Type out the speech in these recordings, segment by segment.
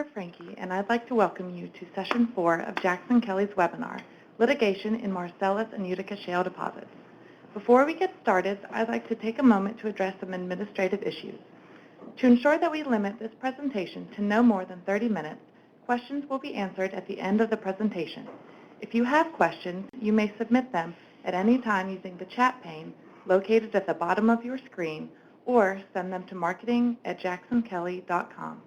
Frankie, and I'd like to welcome you to Session 4 of Jackson Kelly's webinar, Litigation in Marcellus and Utica Shale Deposits. Before we get started, I'd like to take a moment to address some administrative issues. To ensure that we limit this presentation to no more than 30 minutes, questions will be answered at the end of the presentation. If you have questions, you may submit them at any time using the chat pane located at the bottom of your screen, or send them to marketing@jacksonkelly.com.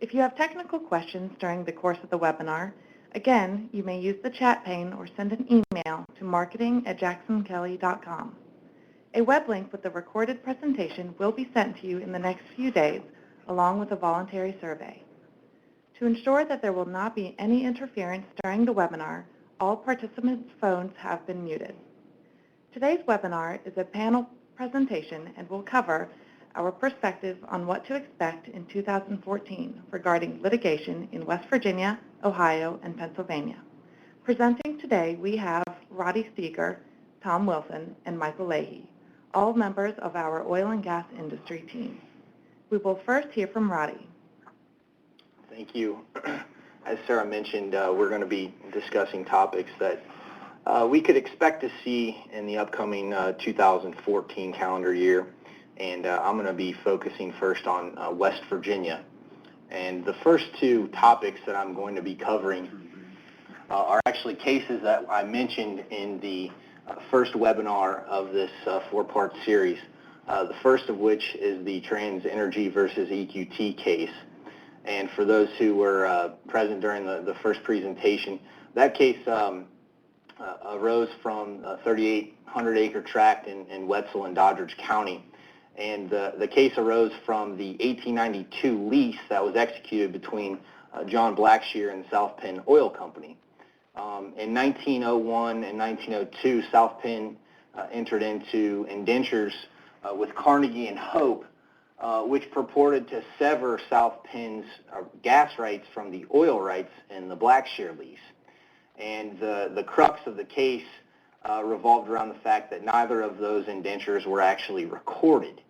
If you have technical questions during the course of the webinar, again, you may use the chat pane or send an email to marketing@jacksonkelly.com. A web link with the recorded presentation will be sent to you in the next few days, along with a voluntary survey. To ensure that there will not be any interference during the webinar, all participants' phones have been muted. Today's webinar is a panel presentation and will cover our perspective on what to expect in 2014 regarding litigation in West Virginia, Ohio, and Pennsylvania. Presenting today, we have Roddy Steger, Tom Wilson, and Michael Leahy, all members of our oil and gas industry team. We will first hear from Roddy. Thank you. As Sarah mentioned, we're going to be discussing topics that we could expect to see in the upcoming 2014 calendar year. And I'm going to be focusing first on West Virginia. And the first two topics that I'm going to be covering are actually cases that I mentioned in the first webinar of this four-part series. The first of which is the TransEnergy versus EQT case. And for those who were present during the first presentation, that case arose from a 3,800-acre tract in Wetzel and Doddridge County. And the case arose from the 1892 lease that was executed between John Blackshear and South Penn Oil Company. In 1901 and 1902, South Penn entered into indentures with Carnegie and Hope, which purported to sever South Penn's gas rights from the oil rights in the Blackshear lease. And the crux of the case revolved around the fact that neither of those indentures were actually recorded.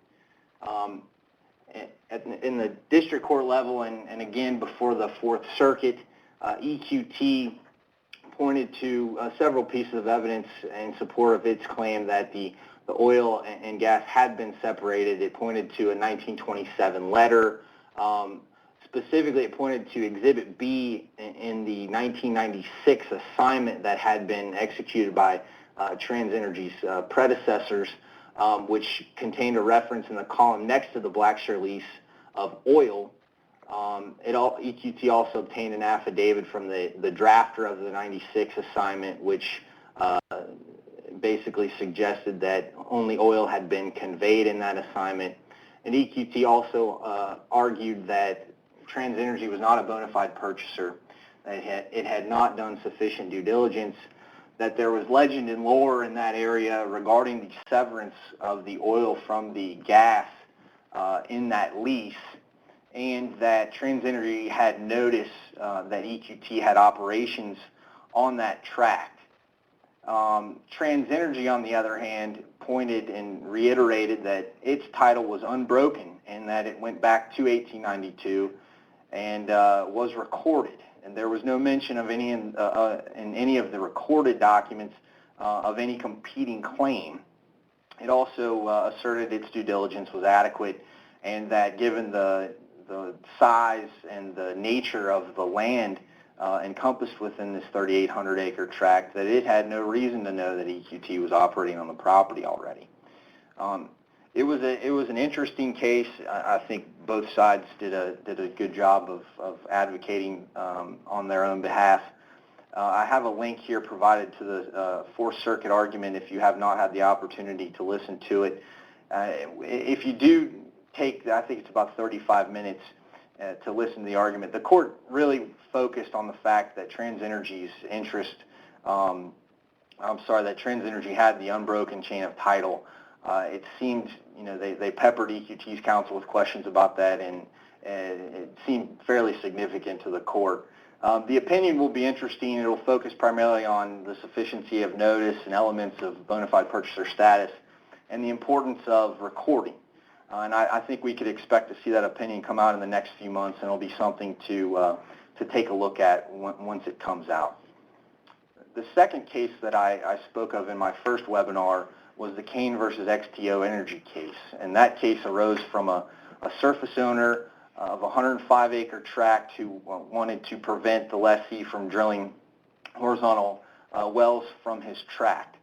In the district court level and again before the Fourth Circuit, EQT pointed to several pieces of evidence in support of its claim that the oil and gas had been separated. It pointed to a 1927 letter. Specifically, it pointed to Exhibit B in the 1996 assignment that had been executed by TransEnergy's predecessors, which contained a reference in the column next to the Blackshear lease of oil. EQT also obtained an affidavit from the drafter of the 96 assignment, which basically suggested that only oil had been conveyed in that assignment. And EQT also argued that TransEnergy was not a bona fide purchaser, that it had not done sufficient due diligence, that there was legend and lore in that area regarding the severance of the oil from the gas in that lease, and that TransEnergy had noticed that EQT had operations on that tract. TransEnergy, on the other hand, pointed and reiterated that its title was unbroken and that it went back to 1892 and was recorded. And there was no mention of any in any of the recorded documents of any competing claim. It also asserted its due diligence was adequate, and that given the size and the nature of the land encompassed within this 3,800-acre tract, that it had no reason to know that EQT was operating on the property already. It was an interesting case. I think both sides did a good job of advocating on their own behalf. I have a link here provided to the Fourth Circuit argument if you have not had the opportunity to listen to it. If you do take, I think it's about 35 minutes to listen to the argument, the court really focused on the fact that TransEnergy's that TransEnergy had the unbroken chain of title. It seemed, they peppered EQT's counsel with questions about that, and it seemed fairly significant to the court. The opinion will be interesting. It will focus primarily on the sufficiency of notice and elements of bona fide purchaser status and the importance of recording. and I think we could expect to see that opinion come out in the next few months, and it'll be something to take a look at once it comes out. The second case that I spoke of in my first webinar was the Kane versus XTO Energy case, and that case arose from a surface owner of a 105-acre tract who wanted to prevent the lessee from drilling horizontal wells from his tract.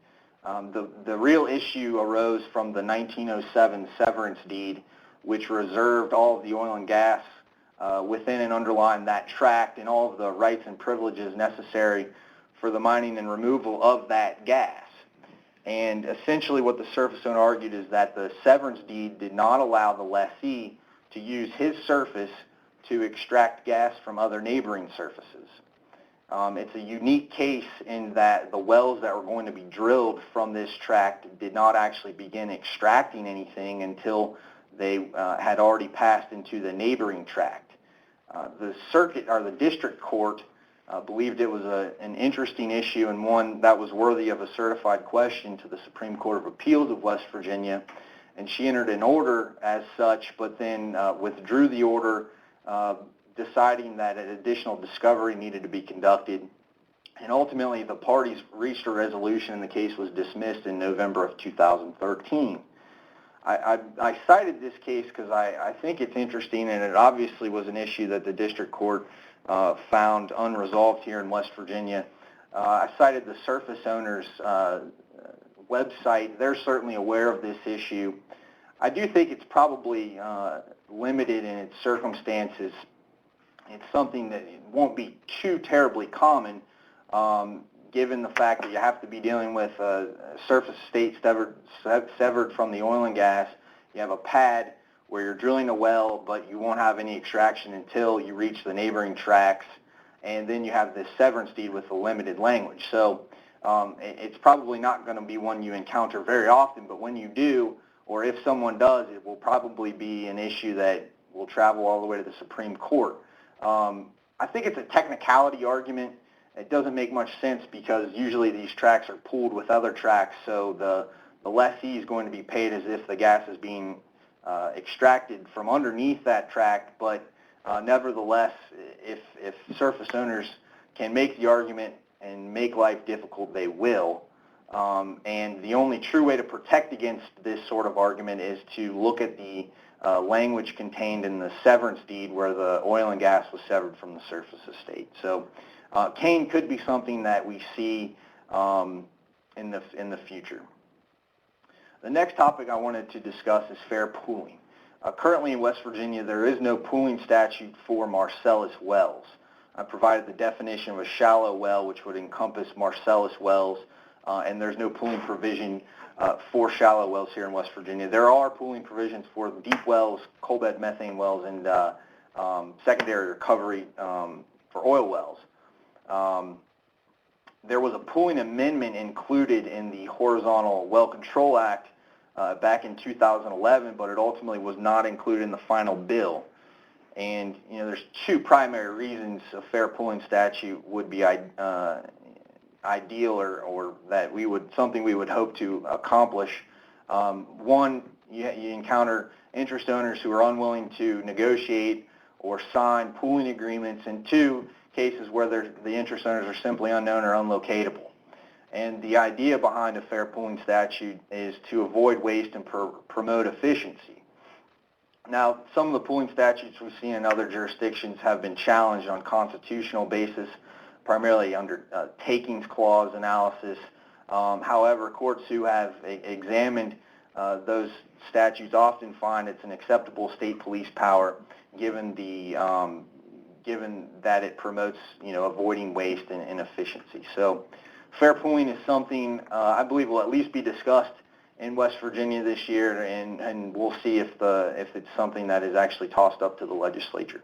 The real issue arose from the 1907 severance deed, which reserved all of the oil and gas within and underlying that tract and all of the rights and privileges necessary for the mining and removal of that gas. And essentially what the surface owner argued is that the severance deed did not allow the lessee to use his surface to extract gas from other neighboring surfaces. It's a unique case in that the wells that were going to be drilled from this tract did not actually begin extracting anything until they had already passed into the neighboring tract. The circuit, or the district court, believed it was an interesting issue and one that was worthy of a certified question to the Supreme Court of Appeals of West Virginia, and she entered an order as such, but then withdrew the order, deciding that an additional discovery needed to be conducted. And ultimately, the parties reached a resolution and the case was dismissed in November of 2013. I cited this case because I think it's interesting, and it obviously was an issue that the district court found unresolved here in West Virginia. I cited the surface owner's website. They're certainly aware of this issue. I do think it's probably limited in its circumstances. It's something that won't be too terribly common, given the fact that you have to be dealing with a surface estate severed from the oil and gas. You have a pad where you're drilling a well, but you won't have any extraction until you reach the neighboring tracts, and then you have this severance deed with a limited language. So it's probably not going to be one you encounter very often, but when you do, or if someone does, it will probably be an issue that will travel all the way to the Supreme Court. I think it's a technicality argument. It doesn't make much sense because usually these tracts are pooled with other tracts, so the lessee is going to be paid as if the gas is being extracted from underneath that tract, but nevertheless, if surface owners can make the argument and make life difficult, they will. And the only true way to protect against this sort of argument is to look at the language contained in the severance deed where the oil and gas was severed from the surface estate. So Kane could be something that we see in the future. The next topic I wanted to discuss is fair pooling. Currently in West Virginia, there is no pooling statute for Marcellus wells. I provided the definition of a shallow well, which would encompass Marcellus wells, and there's no pooling provision for shallow wells here in West Virginia. There are pooling provisions for deep wells, coal bed methane wells, and secondary recovery for oil wells. There was a pooling amendment included in the Horizontal Well Control Act back in 2011, but it ultimately was not included in the final bill. And there's two primary reasons a fair pooling statute would be ideal, or that something we would hope to accomplish. One, you encounter interest owners who are unwilling to negotiate or sign pooling agreements, and two, cases where the interest owners are simply unknown or unlocatable. And the idea behind a fair pooling statute is to avoid waste and promote efficiency. Now, some of the pooling statutes we've seen in other jurisdictions have been challenged on constitutional basis, primarily under takings clause analysis. However, courts who have examined those statutes often find it's an acceptable state police power, given that it promotes, avoiding waste and inefficiency. So fair pooling is something I believe will at least be discussed in West Virginia this year, and we'll see if it's something that is actually tossed up to the legislature.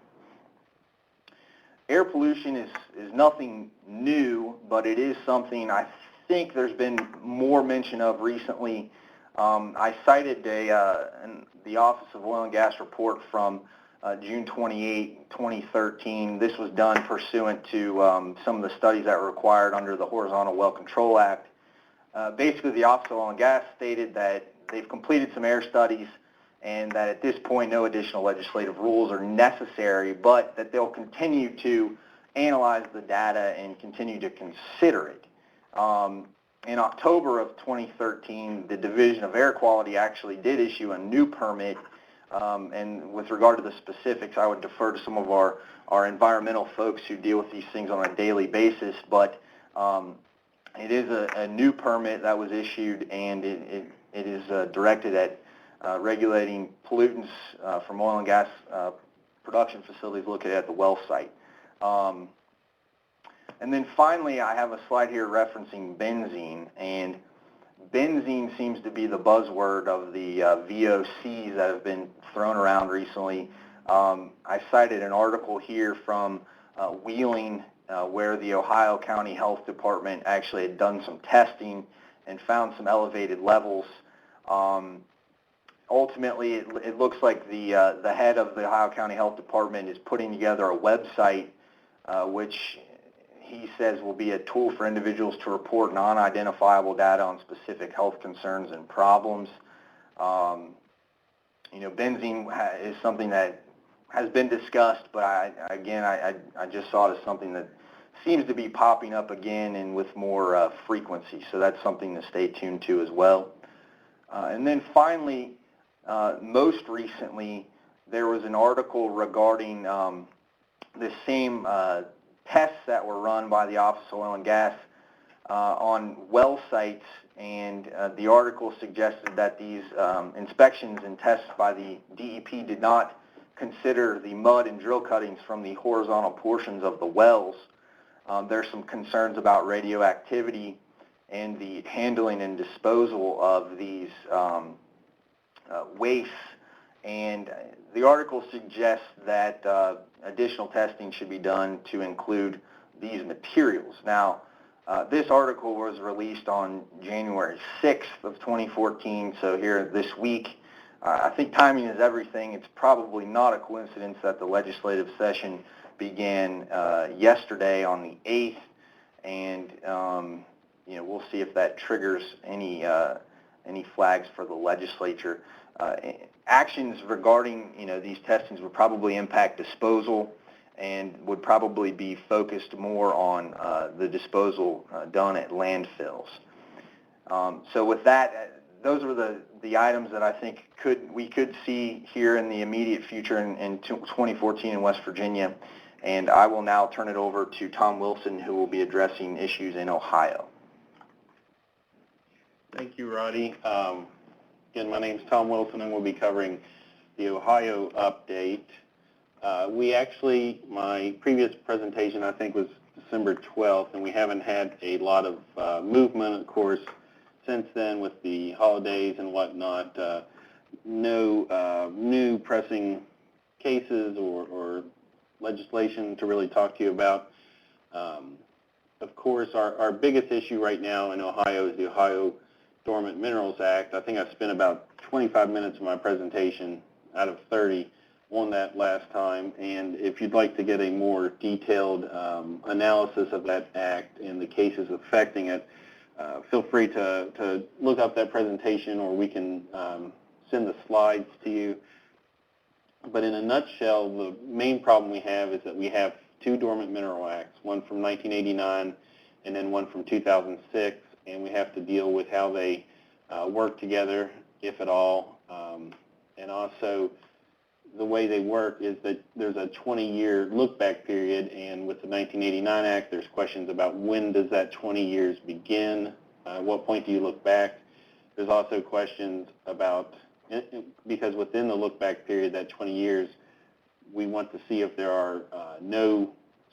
Air pollution is nothing new, but it is something I think there's been more mention of recently. I cited the Office of Oil and Gas report from June 28, 2013. This was done pursuant to some of the studies that were required under the Horizontal Well Control Act. Basically, the Office of Oil and Gas stated that they've completed some air studies and that at this point no additional legislative rules are necessary, but that they'll continue to analyze the data and continue to consider it. In October of 2013, the Division of Air Quality actually did issue a new permit, and with regard to the specifics, I would defer to some of our environmental folks who deal with these things on a daily basis, but it is a new permit that was issued, and it is directed at regulating pollutants from oil and gas production facilities located at the well site. And then finally, I have a slide here referencing benzene, and benzene seems to be the buzzword of the VOCs that have been thrown around recently. I cited an article here from Wheeling where the Ohio County Health Department actually had done some testing and found some elevated levels. Ultimately, it looks like the head of the Ohio County Health Department is putting together a website which he says will be a tool for individuals to report non-identifiable data on specific health concerns and problems. You know, benzene is something that has been discussed, but I just saw it as something that seems to be popping up again and with more frequency, so that's something to stay tuned to as well. And then finally, most recently, there was an article regarding the same tests that were run by the Office of Oil and Gas on well sites, and the article suggested that these inspections and tests by the DEP did not consider the mud and drill cuttings from the horizontal portions of the wells. There's some concerns about radioactivity and the handling and disposal of these wastes, and the article suggests that additional testing should be done to include these materials. Now, this article was released on January 6th of 2014, so here this week. I think timing is everything. It's probably not a coincidence that the legislative session began yesterday on the 8th, and you know, we'll see if that triggers any flags for the legislature. Actions regarding, you know, these testings would probably impact disposal and would probably be focused more on the disposal done at landfills. So with that, those are the items that I think we could see here in the immediate future in 2014 in West Virginia. And I will now turn it over to Tom Wilson, who will be addressing issues in Ohio. Thank you, Roddy. Again, my name is Tom Wilson, and we'll be covering the Ohio update. My previous presentation, I think, was December 12th, and we haven't had a lot of movement, of course, since then with the holidays and whatnot. No new pressing cases or legislation to really talk to you about. Of course, our biggest issue right now in Ohio is the Ohio Dormant Minerals Act. I think I spent about 25 minutes of my presentation out of 30 on that last time, and if you'd like to get a more detailed analysis of that act and the cases affecting it, feel free to look up that presentation, or we can send the slides to you. But in a nutshell, the main problem we have is that we have two Dormant Mineral Acts, one from 1989 and then one from 2006, and we have to deal with how they work together, if at all. And also, the way they work is that there's a 20-year look-back period, and with the 1989 Act, there's questions about when does that 20 years begin, at what point do you look back. There's also questions about, because within the look-back period, that 20 years, we want to see if there are no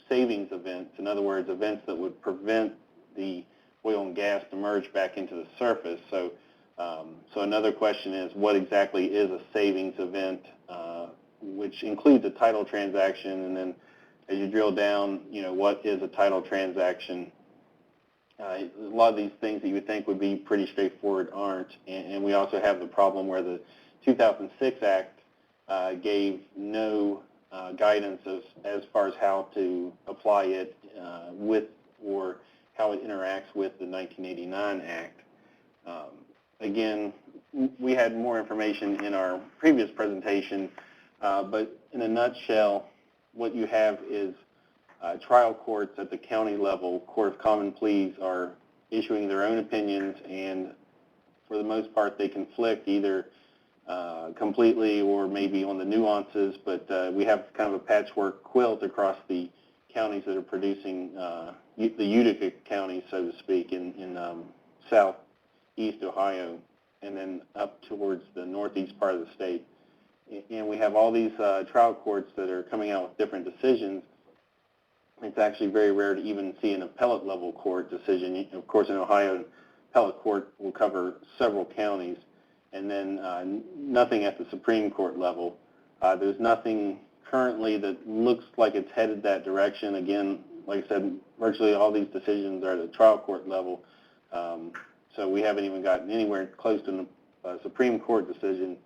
savings events, in other words, events that would prevent the oil and gas to merge back into the surface. So another question is, what exactly is a savings event, which includes a title transaction, and then as you drill down, you know, what is a title transaction? A lot of these things that you would think would be pretty straightforward aren't, and we also have the problem where the 2006 Act gave no guidance as far as how to apply it with or how it interacts with the 1989 Act. Again, we had more information in our previous presentation, but in a nutshell, what you have is trial courts at the county level, Court of Common Pleas, are issuing their own opinions, and for the most part they conflict either completely or maybe on the nuances, but we have kind of a patchwork quilt across the counties that are producing, the Utica County, so to speak, in southeast Ohio, and then up towards the northeast part of the state. And we have all these trial courts that are coming out with different decisions. It's actually very rare to even see an appellate level court decision. Of course, in Ohio, an appellate court will cover several counties, and then nothing at the Supreme Court level. There's nothing currently that looks like it's headed that direction. Again, like I said, virtually all these decisions are at the trial court level, so we haven't even gotten anywhere close to a Supreme Court decision,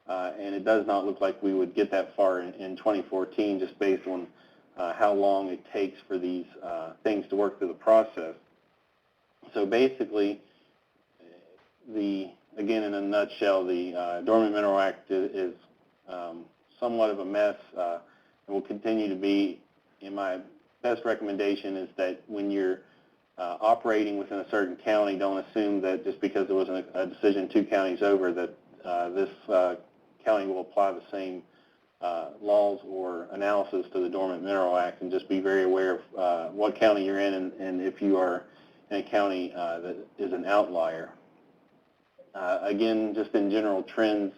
and it does not look like we would get that far in 2014, just based on how long it takes for these things to work through the process. So basically, again, in a nutshell, the Dormant Mineral Act is somewhat of a mess, and will continue to be. And my best recommendation is that when you're operating within a certain county, don't assume that just because there was a decision 2 counties over that this county will apply the same laws or analysis to the Dormant Mineral Act, and just be very aware of what county you're in, and if you are in a county that is an outlier. Again, just in general trends,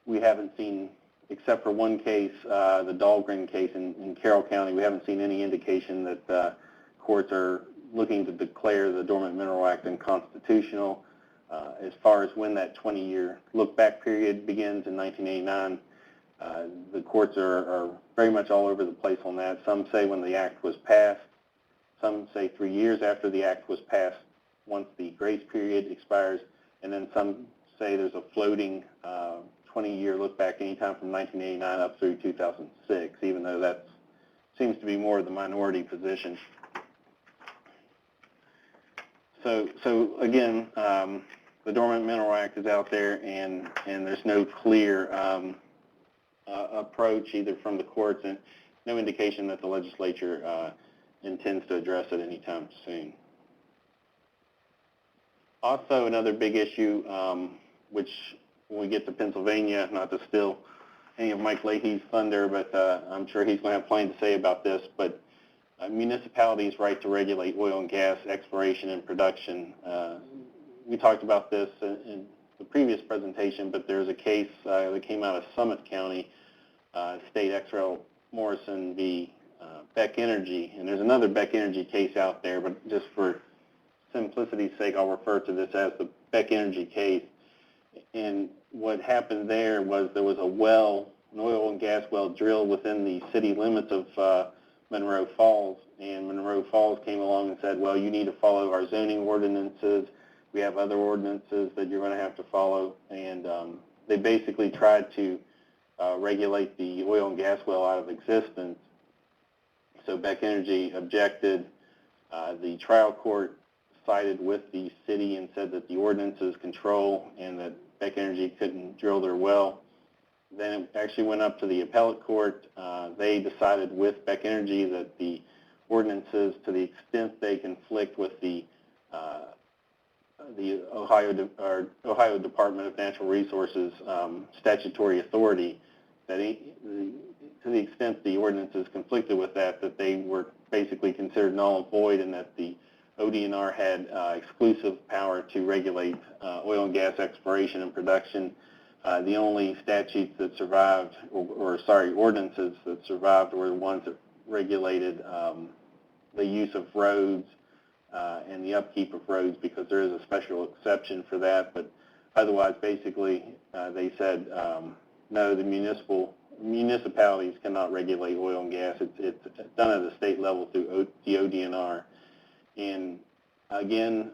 we haven't seen, except for one case, the Dahlgren case in Carroll County, we haven't seen any indication that courts are looking to declare the Dormant Mineral Act unconstitutional. As far as when that 20-year look-back period begins in 1989, the courts are very much all over the place on that. Some say when the act was passed. Some say 3 years after the act was passed, once the grace period expires. And then some say there's a floating 20-year look-back anytime from 1989 up through 2006, even though that seems to be more of the minority position. So again, the Dormant Mineral Act is out there, and there's no clear approach either from the courts, and no indication that the legislature intends to address it anytime soon. Also, another big issue, which when we get to Pennsylvania, not to steal any of Mike Leahy's thunder, but I'm sure he's going to have plenty to say about this, but municipalities' right to regulate oil and gas exploration and production. We talked about this in the previous presentation, but there's a case that came out of Summit County, State XRL Morrison v. Beck Energy, and there's another Beck Energy case out there, but just for simplicity's sake, I'll refer to this as the Beck Energy case. And what happened there was a well, an oil and gas well drilled within the city limits of Monroe Falls, and Monroe Falls came along and said, well, you need to follow our zoning ordinances. We have other ordinances that you're going to have to follow, and they basically tried to regulate the oil and gas well out of existence. So Beck Energy objected. The trial court sided with the city and said that the ordinances control and that Beck Energy couldn't drill their well. Then it actually went up to the appellate court. They decided with Beck Energy that the ordinances, to the extent they conflict with the Ohio Department of Natural Resources statutory authority, that to the extent the ordinances conflicted with that, that they were basically considered null and void, and that the ODNR had exclusive power to regulate oil and gas exploration and production. The only statutes that survived, ordinances that survived were the ones that regulated the use of roads and the upkeep of roads, because there is a special exception for that. But otherwise, basically, they said, no, the municipalities cannot regulate oil and gas. It's done at the state level through the ODNR. And again,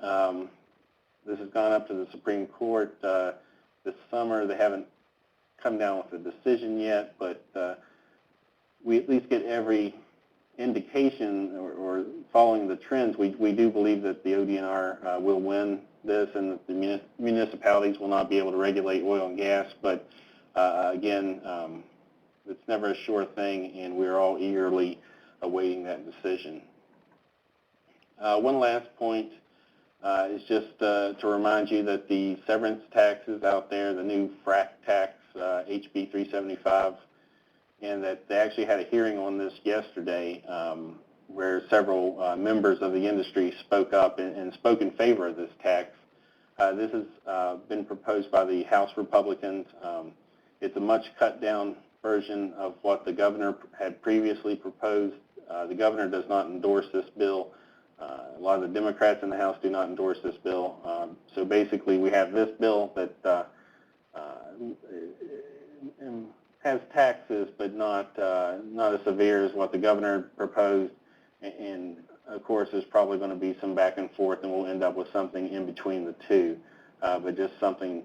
this has gone up to the Supreme Court this summer. They haven't come down with a decision yet, but we at least get every indication, or following the trends, we do believe that the ODNR will win this, and that the municipalities will not be able to regulate oil and gas. But again, it's never a sure thing, and we're all eagerly awaiting that decision. One last point is just to remind you that the severance taxes out there, the new frac tax, HB 375, and that they actually had a hearing on this yesterday where several members of the industry spoke up and spoke in favor of this tax. This has been proposed by the House Republicans. It's a much cut down version of what the governor had previously proposed. The governor does not endorse this bill. A lot of the Democrats in the House do not endorse this bill. So basically we have this bill that has taxes, but not as severe as what the governor proposed. And of course there's probably going to be some back and forth, and we'll end up with something in between the two. But just something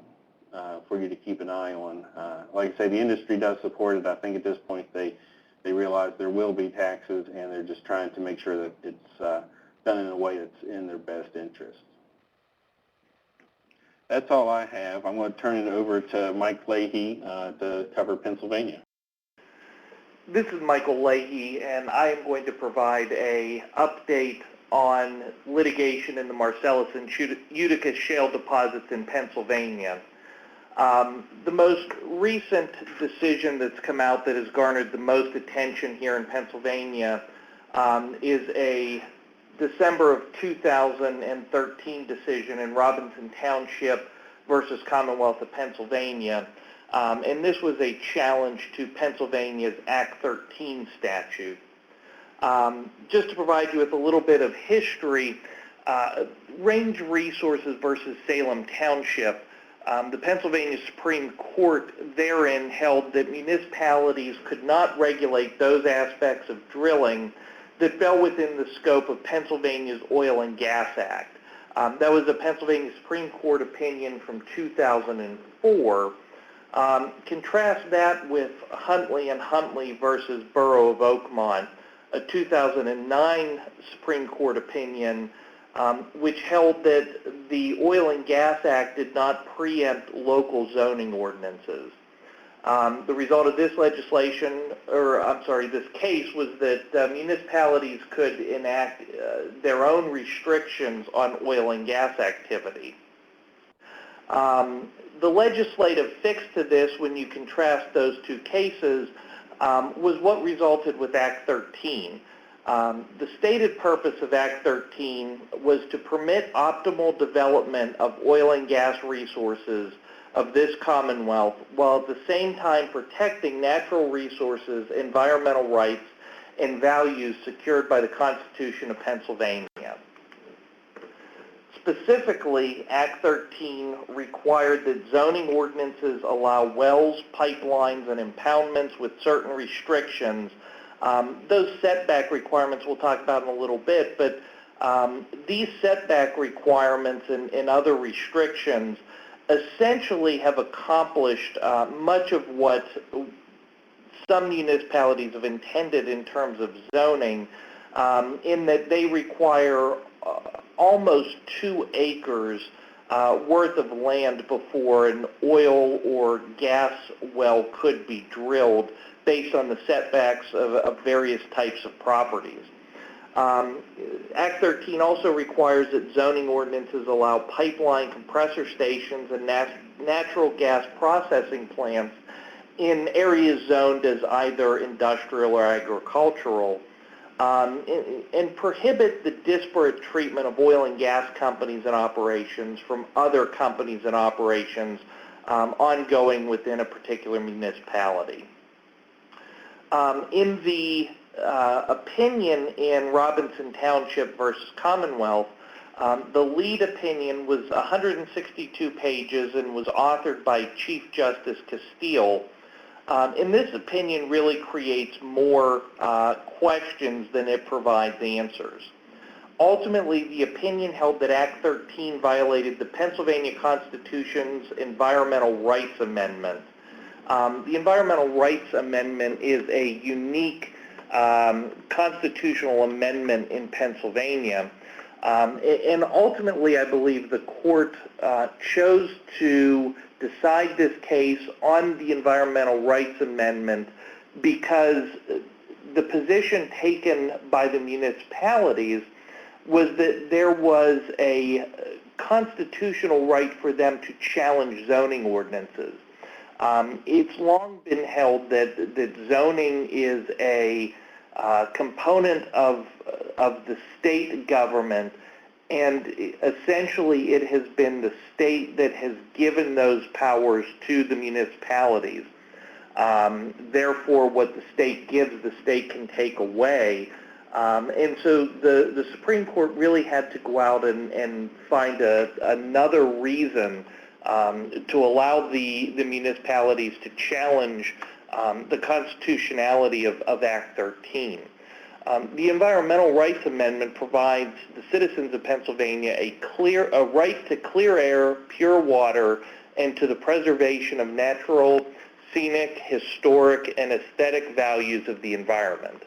for you to keep an eye on. Like I say, the industry does support it. I think at this point they realize there will be taxes, and they're just trying to make sure that it's done in a way that's in their best interest. That's all I have. I'm going to turn it over to Mike Leahy to cover Pennsylvania. This is Michael Leahy, and I am going to provide an update on litigation in the Marcellus and Utica shale deposits in Pennsylvania. The most recent decision that's come out that has garnered the most attention here in Pennsylvania is a December of 2013 decision in Robinson Township versus Commonwealth of Pennsylvania. And this was a challenge to Pennsylvania's Act 13 statute. Just to provide you with a little bit of history, Range Resources versus Salem Township, the Pennsylvania Supreme Court therein held that municipalities could not regulate those aspects of drilling that fell within the scope of Pennsylvania's Oil and Gas Act. That was a Pennsylvania Supreme Court opinion from 2004. Contrast that with Huntley and Huntley versus Borough of Oakmont, a 2009 Supreme Court opinion which held that the Oil and Gas Act did not preempt local zoning ordinances. The result of this this case was that municipalities could enact their own restrictions on oil and gas activity. The legislative fix to this, when you contrast those two cases, was what resulted with Act 13. The stated purpose of Act 13 was to permit optimal development of oil and gas resources of this Commonwealth, while at the same time protecting natural resources, environmental rights, and values secured by the Constitution of Pennsylvania. Specifically, Act 13 required that zoning ordinances allow wells, pipelines, and impoundments with certain restrictions. Those setback requirements we'll talk about in a little bit, but these setback requirements and other restrictions essentially have accomplished much of what some municipalities have intended in terms of zoning, in that they require almost 2 acres worth of land before an oil or gas well could be drilled based on the setbacks of various types of properties. Act 13 also requires that zoning ordinances allow pipeline compressor stations and natural gas processing plants in areas zoned as either industrial or agricultural, and prohibit the disparate treatment of oil and gas companies and operations from other companies and operations ongoing within a particular municipality. In the opinion in Robinson Township versus Commonwealth, the lead opinion was 162 pages and was authored by Chief Justice Castile. And this opinion really creates more questions than it provides answers. Ultimately, the opinion held that Act 13 violated the Pennsylvania Constitution's Environmental Rights Amendment. The Environmental Rights Amendment is a unique constitutional amendment in Pennsylvania. And ultimately, I believe the court chose to decide this case on the environmental rights amendment because the position taken by the municipalities was that there was a constitutional right for them to challenge zoning ordinances. It's long been held that zoning is a component of the state government, and essentially it has been the state that has given those powers to the municipalities. Therefore, what the state gives, the state can take away. And so the Supreme Court really had to go out and find another reason to allow the municipalities to challenge the constitutionality of Act 13. The Environmental Rights Amendment provides the citizens of Pennsylvania a right to clear air, pure water, and to the preservation of natural, scenic, historic, and aesthetic values of the environment.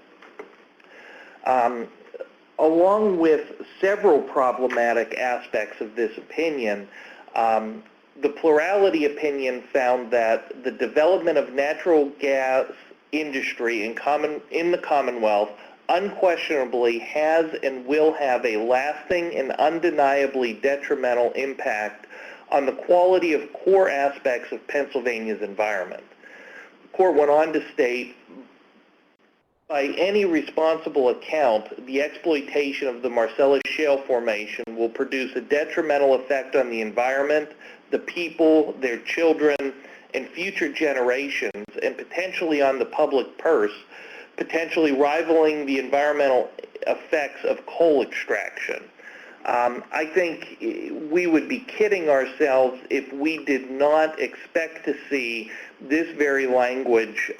Along with several problematic aspects of this opinion, the plurality opinion found that the development of natural gas industry in the Commonwealth unquestionably has and will have a lasting and undeniably detrimental impact on the quality of core aspects of Pennsylvania's environment. The court went on to state, by any responsible account, the exploitation of the Marcellus Shale formation will produce a detrimental effect on the environment, the people, their children, and future generations, and potentially on the public purse, potentially rivaling the environmental effects of coal extraction. I think we would be kidding ourselves if we did not expect to see this very language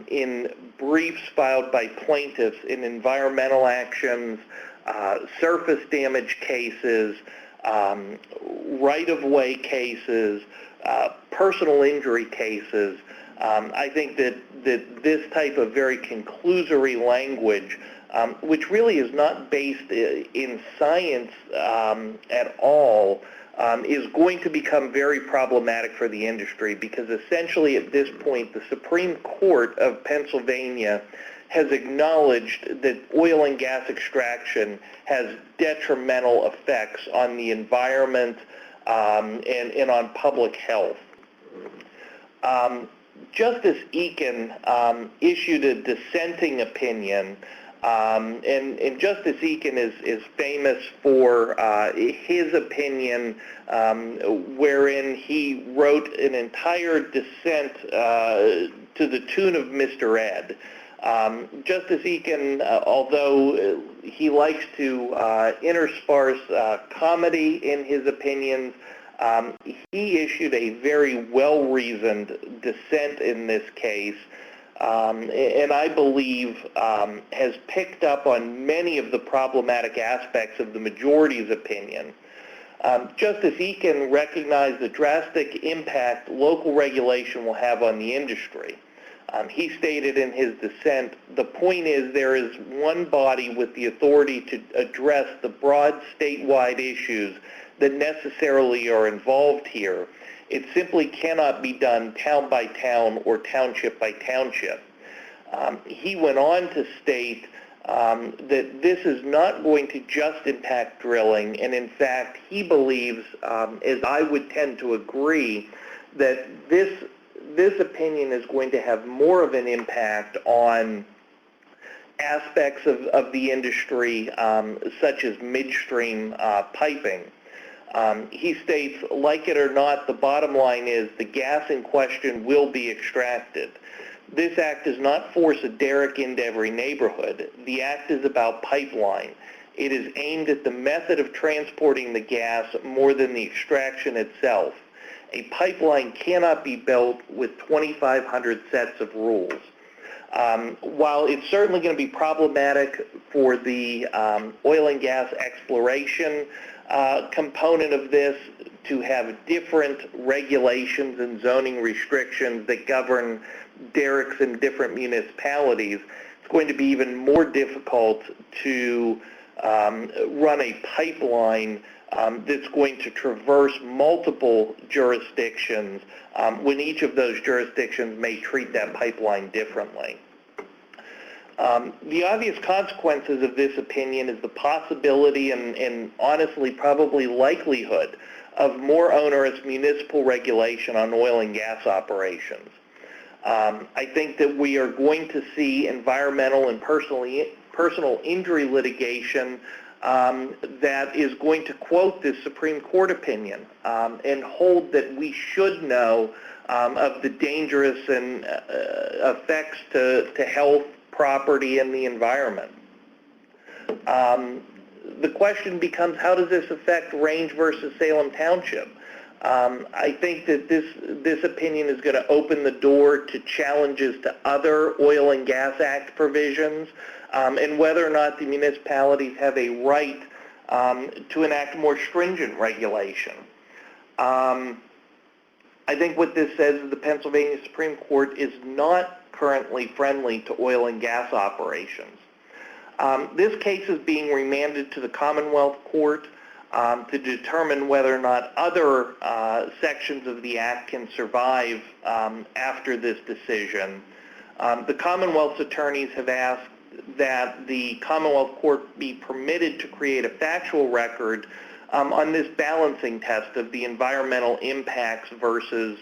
in briefs filed by plaintiffs in environmental actions, surface damage cases, right-of-way cases, personal injury cases. I think that this type of very conclusory language, which really is not based in science at all, is going to become very problematic for the industry, because essentially at this point the Supreme Court of Pennsylvania has acknowledged that oil and gas extraction has detrimental effects on the environment and on public health. Justice Eakin issued a dissenting opinion, and Justice Eakin is famous for his opinion, wherein he wrote an entire dissent to the tune of Mr. Ed. Justice Eakin, although he likes to intersperse comedy in his opinions, he issued a very well-reasoned dissent in this case, and I believe has picked up on many of the problematic aspects of the majority's opinion. Justice Eakin recognized the drastic impact local regulation will have on the industry. He stated in his dissent, the point is there is one body with the authority to address the broad statewide issues that necessarily are involved here. It simply cannot be done town by town or township by township. He went on to state that this is not going to just impact drilling, and in fact he believes, as I would tend to agree, that this opinion is going to have more of an impact on aspects of the industry, such as midstream piping. He states, like it or not, the bottom line is the gas in question will be extracted. This act does not force a derrick into every neighborhood. The act is about pipeline. It is aimed at the method of transporting the gas more than the extraction itself. A pipeline cannot be built with 2,500 sets of rules. While it's certainly going to be problematic for the oil and gas exploration component of this to have different regulations and zoning restrictions that govern derricks in different municipalities, it's going to be even more difficult to run a pipeline that's going to traverse multiple jurisdictions when each of those jurisdictions may treat that pipeline differently. The obvious consequences of this opinion is the possibility and honestly probably likelihood of more onerous municipal regulation on oil and gas operations. I think that we are going to see environmental and personal injury litigation that is going to quote this Supreme Court opinion and hold that we should know of the dangerous and effects to health, property, and the environment. The question becomes, how does this affect Range versus Salem Township? I think that this opinion is going to open the door to challenges to other Oil and Gas Act provisions and whether or not the municipalities have a right to enact more stringent regulation. I think what this says is the Pennsylvania Supreme Court is not currently friendly to oil and gas operations. This case is being remanded to the Commonwealth Court to determine whether or not other sections of the Act can survive after this decision. The Commonwealth's attorneys have asked that the Commonwealth Court be permitted to create a factual record on this balancing test of the environmental impacts versus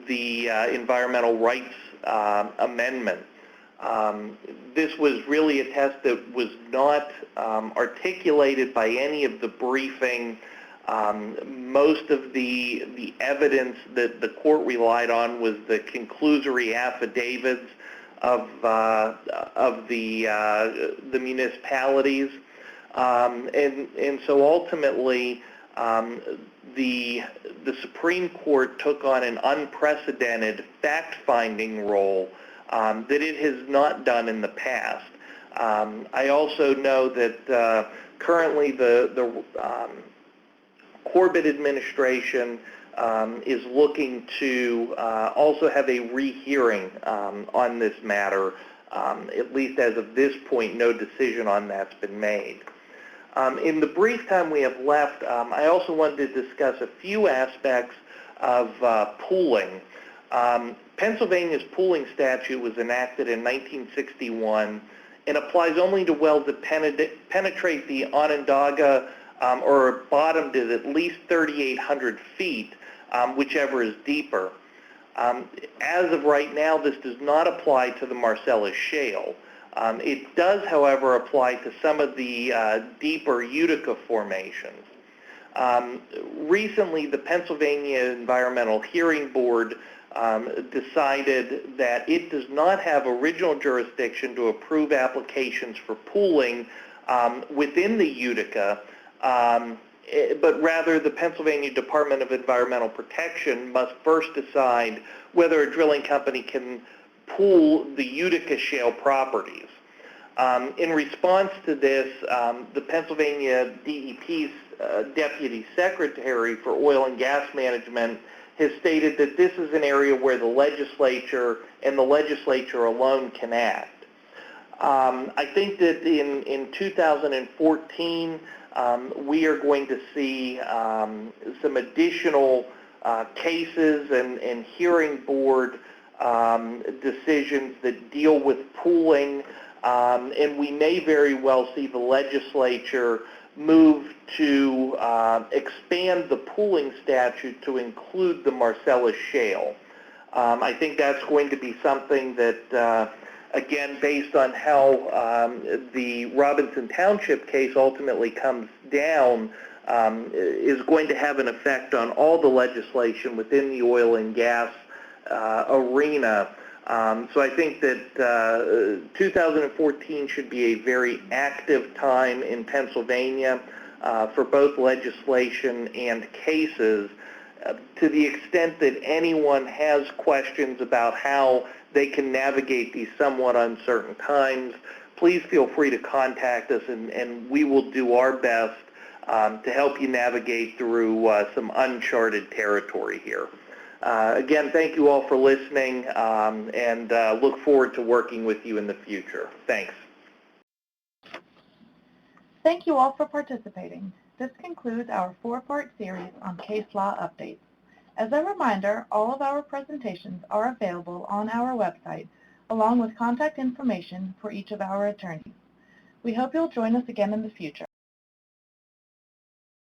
the environmental rights amendment. This was really a test that was not articulated by any of the briefing. Most of the evidence that the court relied on was the conclusory affidavits of the municipalities, and so ultimately the Supreme Court took on an unprecedented fact-finding role that it has not done in the past. I also know that currently the Corbett administration is looking to also have a rehearing on this matter. At least as of this point, no decision on that's been made. In the brief time we have left, I also wanted to discuss a few aspects of pooling. Pennsylvania's pooling statute was enacted in 1961 and applies only to wells that penetrate the Onondaga or are bottomed at least 3,800 feet, whichever is deeper. As of right now, this does not apply to the Marcellus Shale. It does, however, apply to some of the deeper Utica formations. Recently, the Pennsylvania Environmental Hearing Board decided that it does not have original jurisdiction to approve applications for pooling within the Utica, but rather the Pennsylvania Department of Environmental Protection must first decide whether a drilling company can pool the Utica shale properties. In response to this, the Pennsylvania DEP's Deputy Secretary for Oil and Gas Management has stated that this is an area where the legislature and the legislature alone can act. I think that in 2014, we are going to see some additional cases and hearing board decisions that deal with pooling, and we may very well see the legislature move to expand the pooling statute to include the Marcellus Shale. I think that's going to be something that, again, based on how the Robinson Township case ultimately comes down, is going to have an effect on all the legislation within the oil and gas arena. So I think that 2014 should be a very active time in Pennsylvania for both legislation and cases. To the extent that anyone has questions about how they can navigate these somewhat uncertain times, please feel free to contact us, and we will do our best to help you navigate through some uncharted territory here. Again, thank you all for listening, and look forward to working with you in the future. Thanks. Thank you all for participating. This concludes our 4-part series on case law updates. As a reminder, all of our presentations are available on our website, along with contact information for each of our attorneys. We hope you'll join us again in the future.